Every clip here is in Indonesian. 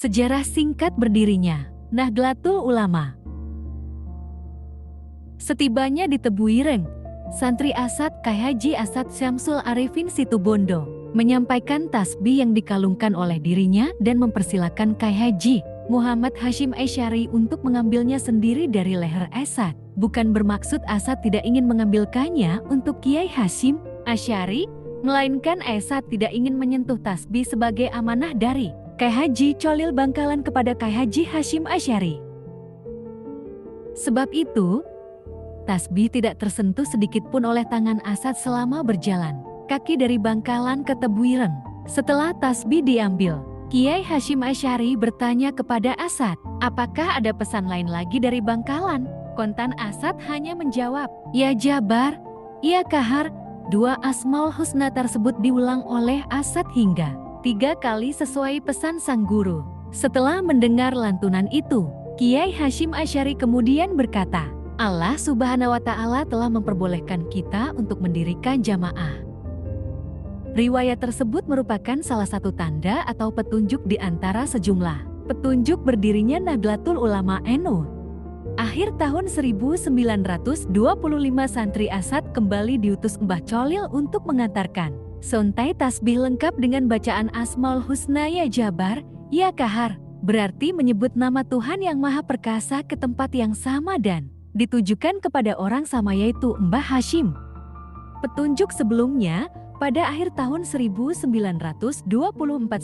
Sejarah singkat berdirinya Nahdlatul Ulama. Setibanya di Tebuireng, santri Asad Kyai Haji Asad Syamsul Arifin Situbondo menyampaikan tasbih yang dikalungkan oleh dirinya dan mempersilakan Kyai Haji Muhammad Hasyim Asy'ari untuk mengambilnya sendiri dari leher Asad. Bukan bermaksud Asad tidak ingin mengambilkannya untuk Kyai Hasyim Asy'ari, melainkan Asad tidak ingin menyentuh tasbih sebagai amanah dari Kyai Haji Cholil Bangkalan kepada Kyai Haji Hasyim Asy'ari. Sebab itu, tasbih tidak tersentuh sedikitpun oleh tangan Asad selama berjalan kaki dari Bangkalan ke Tebuireng. Setelah tasbih diambil, Kyai Hasyim Asy'ari bertanya kepada Asad, apakah ada pesan lain lagi dari Bangkalan? Kontan Asad hanya menjawab, ya Jabar, ya Kahar. Dua Asmaul Husna tersebut diulang oleh Asad hingga 3 kali sesuai pesan sang guru. Setelah mendengar lantunan itu, Kyai Hasyim Asy'ari kemudian berkata, Allah Subhanahu wa Ta'ala telah memperbolehkan kita untuk mendirikan jamaah. Riwayat tersebut merupakan salah satu tanda atau petunjuk di antara sejumlah petunjuk berdirinya Nahdlatul Ulama NU. Akhir tahun 1925 santri Asad kembali diutus Mbah Cholil untuk mengantarkan sontai tasbih lengkap dengan bacaan Asmaul Husna ya Jabar, ya Kahar, berarti menyebut nama Tuhan yang Maha Perkasa ke tempat yang sama dan ditujukan kepada orang sama yaitu Mbah Hasyim. Petunjuk sebelumnya, pada akhir tahun 1924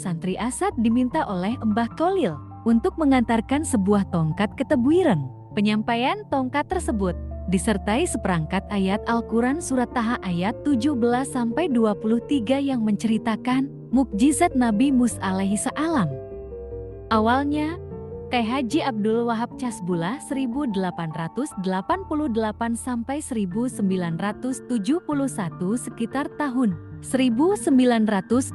santri Asad diminta oleh Mbah Cholil untuk mengantarkan sebuah tongkat ke Tebuireng. Penyampaian tongkat tersebut disertai seperangkat ayat Al-Quran Surat Taha ayat 17-23 yang menceritakan mukjizat Nabi Musa alaihi salam. Awalnya, Kyai Haji Abdul Wahab Casbullah 1888-1971 sekitar tahun 1924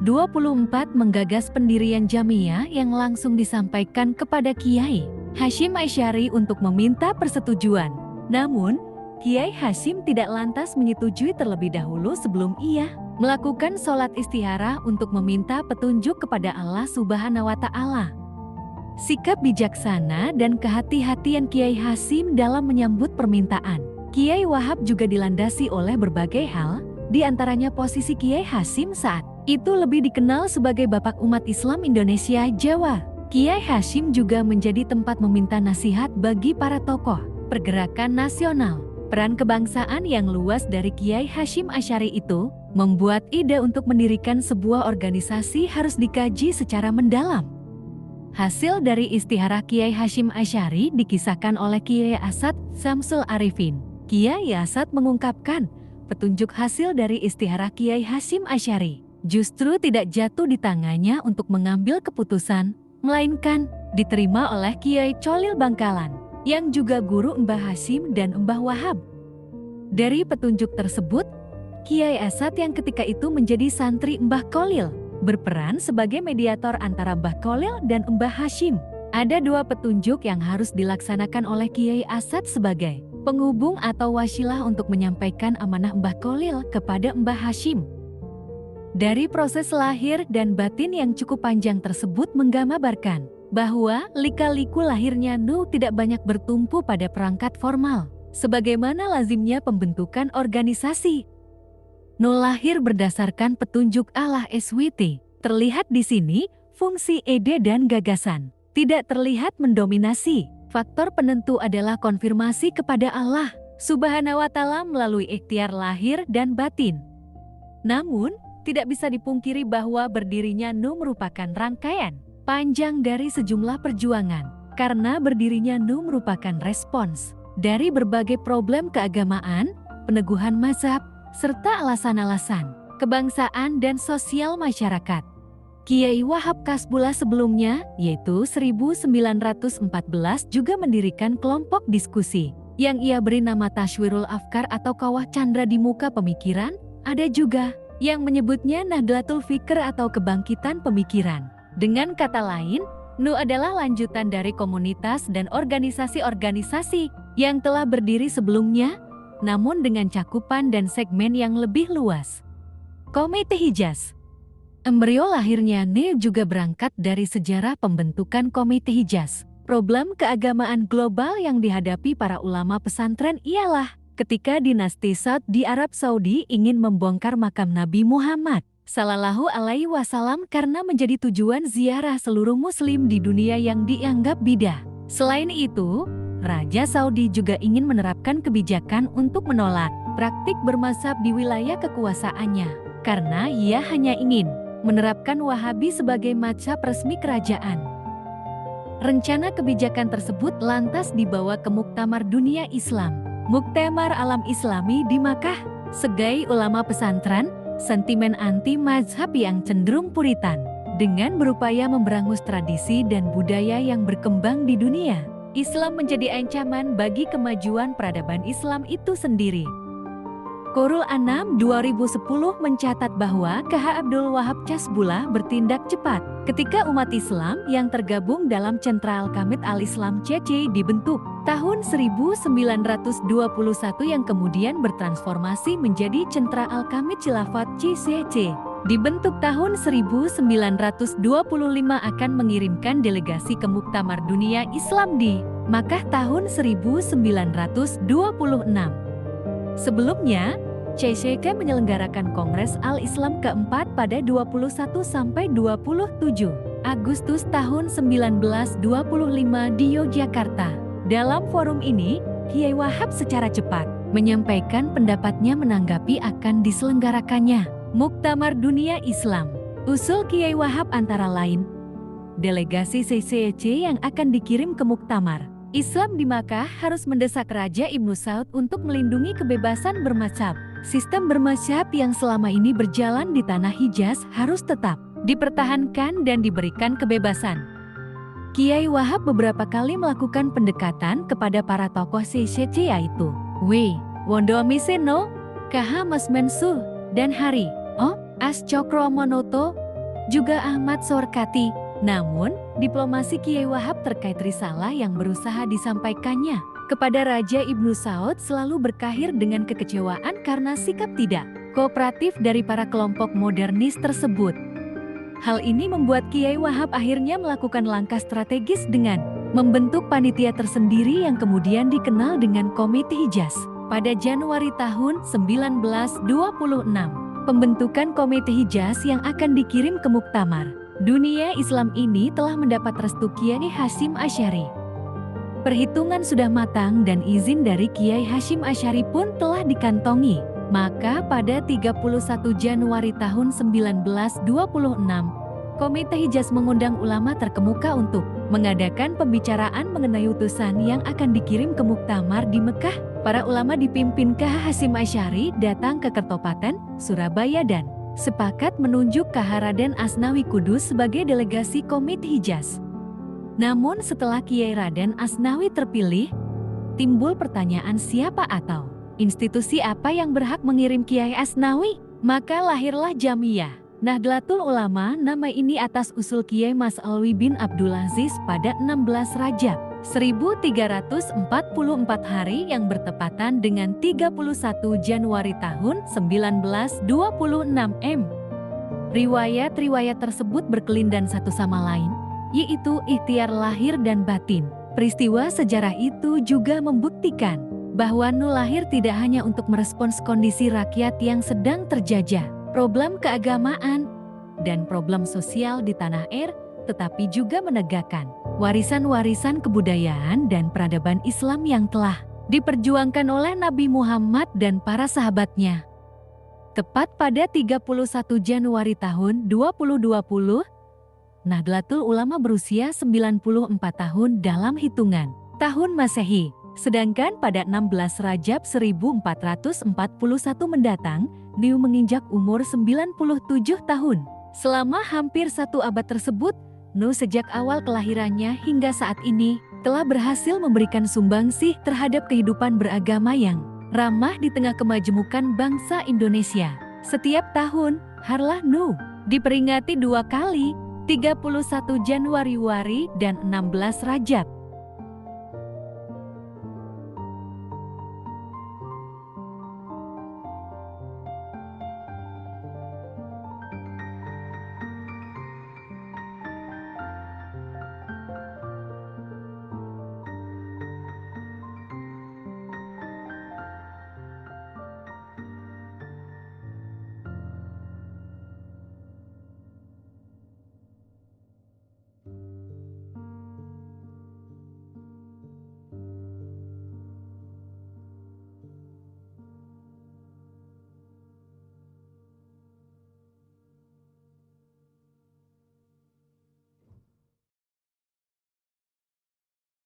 menggagas pendirian Jamiah yang langsung disampaikan kepada Kyai Hasyim Asy'ari untuk meminta persetujuan. Namun, Kyai Hasyim tidak lantas menyetujui terlebih dahulu sebelum ia melakukan sholat istikharah untuk meminta petunjuk kepada Allah Subhanahu wa Ta'ala. Sikap bijaksana dan kehati-hatian Kyai Hasyim dalam menyambut permintaan Kyai Wahab juga dilandasi oleh berbagai hal, di antaranya posisi Kyai Hasyim saat itu lebih dikenal sebagai Bapak Umat Islam Indonesia Jawa. Kyai Hasyim juga menjadi tempat meminta nasihat bagi para tokoh pergerakan nasional. Peran kebangsaan yang luas dari Kyai Hasyim Asy'ari itu membuat ide untuk mendirikan sebuah organisasi harus dikaji secara mendalam. Hasil dari istikharah Kyai Hasyim Asy'ari dikisahkan oleh Kyai Asad Syamsul Arifin. Kyai Asad mengungkapkan, petunjuk hasil dari istikharah Kyai Hasyim Asy'ari justru tidak jatuh di tangannya untuk mengambil keputusan, melainkan diterima oleh Kyai Cholil Bangkalan, yang juga guru Mbah Hasyim dan Mbah Wahab. Dari petunjuk tersebut, Kyai Asad yang ketika itu menjadi santri Mbah Cholil, berperan sebagai mediator antara Mbah Cholil dan Mbah Hasyim. Ada 2 petunjuk yang harus dilaksanakan oleh Kyai Asad sebagai penghubung atau wasilah untuk menyampaikan amanah Mbah Cholil kepada Mbah Hasyim. Dari proses lahir dan batin yang cukup panjang tersebut menggambarkan bahwa lika-liku lahirnya NU tidak banyak bertumpu pada perangkat formal, sebagaimana lazimnya pembentukan organisasi. NU lahir berdasarkan petunjuk Allah SWT. Terlihat di sini fungsi ide dan gagasan tidak terlihat mendominasi. Faktor penentu adalah konfirmasi kepada Allah Subhanahu wa Ta'ala melalui ikhtiar lahir dan batin. Namun, tidak bisa dipungkiri bahwa berdirinya NU merupakan rangkaian panjang dari sejumlah perjuangan, karena berdirinya NU merupakan respons dari berbagai problem keagamaan, peneguhan mazhab, serta alasan-alasan kebangsaan dan sosial masyarakat. Kyai Wahab Casbullah sebelumnya, yaitu 1914 juga mendirikan kelompok diskusi yang ia beri nama Tashwirul Afkar atau Kawah Candra di Muka Pemikiran. Ada juga yang menyebutnya Nahdlatul Fikr atau Kebangkitan Pemikiran. Dengan kata lain, NU adalah lanjutan dari komunitas dan organisasi-organisasi yang telah berdiri sebelumnya, namun dengan cakupan dan segmen yang lebih luas. Komite Hijaz Embrio lahirnya Ne juga berangkat dari sejarah pembentukan Komite Hijaz. Problem keagamaan global yang dihadapi para ulama pesantren ialah ketika dinasti Saud di Arab Saudi ingin membongkar makam Nabi Muhammad Sallallahu Alaihi Wasallam karena menjadi tujuan ziarah seluruh muslim di dunia yang dianggap bidah. Selain itu, Raja Saudi juga ingin menerapkan kebijakan untuk menolak praktik bermazhab di wilayah kekuasaannya karena ia hanya ingin menerapkan Wahabi sebagai mazhab resmi kerajaan. Rencana kebijakan tersebut lantas dibawa ke Muktamar Dunia Islam, Muktamar Alam Islami di Makkah. Sebagai ulama pesantren, sentimen anti-mazhab yang cenderung puritan, dengan berupaya memberangus tradisi dan budaya yang berkembang di dunia, Islam menjadi ancaman bagi kemajuan peradaban Islam itu sendiri. Qurul Anam 2010 mencatat bahwa KH Abdul Wahab Casbullah bertindak cepat ketika umat Islam yang tergabung dalam Central Kamit Al-Islam CC dibentuk tahun 1921 yang kemudian bertransformasi menjadi Central Al-Kamit Khilafat CCC. Dibentuk tahun 1925 akan mengirimkan delegasi ke Muktamar Dunia Islam di Makkah tahun 1926. Sebelumnya, CCK menyelenggarakan Kongres Al-Islam keempat pada 21–27 Agustus tahun 1925 di Yogyakarta. Dalam forum ini, Kiai Wahab secara cepat menyampaikan pendapatnya menanggapi akan diselenggarakannya Muktamar Dunia Islam. Usul Kiai Wahab antara lain, delegasi CCC yang akan dikirim ke Muktamar Islam di Makkah harus mendesak Raja Ibnu Saud untuk melindungi kebebasan bermazhab. Sistem bermazhab yang selama ini berjalan di tanah Hijaz harus tetap dipertahankan dan diberikan kebebasan. Kiai Wahab beberapa kali melakukan pendekatan kepada para tokoh CCC yaitu W. Wondomiseno, KH Mas Mensuh, dan Hari O. As Cokromonoto, juga Ahmad Sorkati. Namun, diplomasi Kiai Wahab terkait risalah yang berusaha disampaikannya kepada Raja Ibnu Saud selalu berkakhir dengan kekecewaan karena sikap tidak kooperatif dari para kelompok modernis tersebut. Hal ini membuat Kiai Wahab akhirnya melakukan langkah strategis dengan membentuk panitia tersendiri yang kemudian dikenal dengan Komite Hijaz. Pada Januari tahun 1926, pembentukan Komite Hijaz yang akan dikirim ke Muktamar Dunia Islam ini telah mendapat restu Kiai Hasyim Asy'ari. Perhitungan sudah matang dan izin dari Kiai Hasyim Asy'ari pun telah dikantongi. Maka pada 31 Januari tahun 1926, Komite Hijaz mengundang ulama terkemuka untuk mengadakan pembicaraan mengenai utusan yang akan dikirim ke Muktamar di Mekah. Para ulama dipimpin KH Hasyim Asy'ari datang ke Kertopaten, Surabaya dan sepakat menunjuk KH Raden Asnawi Kudus sebagai delegasi Komite Hijaz. Namun setelah Kiai Raden Asnawi terpilih, timbul pertanyaan siapa atau institusi apa yang berhak mengirim Kiai Asnawi? Maka lahirlah Jamiyah Nahdlatul Ulama. Nama ini atas usul Kiai Mas Alwi bin Abdul Aziz pada 16 Rajab 1344 hari yang bertepatan dengan 31 Januari tahun 1926 M. Riwayat-riwayat tersebut berkelindan satu sama lain, yaitu ikhtiar lahir dan batin. Peristiwa sejarah itu juga membuktikan bahwa Nu lahir tidak hanya untuk merespons kondisi rakyat yang sedang terjajah, problem keagamaan, dan problem sosial di tanah air, tetapi juga menegakkan warisan-warisan kebudayaan dan peradaban Islam yang telah diperjuangkan oleh Nabi Muhammad dan para sahabatnya. Tepat pada 31 Januari tahun 2020, Nahdlatul Ulama berusia 94 tahun dalam hitungan tahun Masehi. Sedangkan pada 16 Rajab 1441 mendatang, Nu menginjak umur 97 tahun. Selama hampir satu abad tersebut, Nu sejak awal kelahirannya hingga saat ini telah berhasil memberikan sumbangsih terhadap kehidupan beragama yang ramah di tengah kemajemukan bangsa Indonesia. Setiap tahun, Harlah Nu diperingati 2 kali, 31 Januari dan 16 Rajab.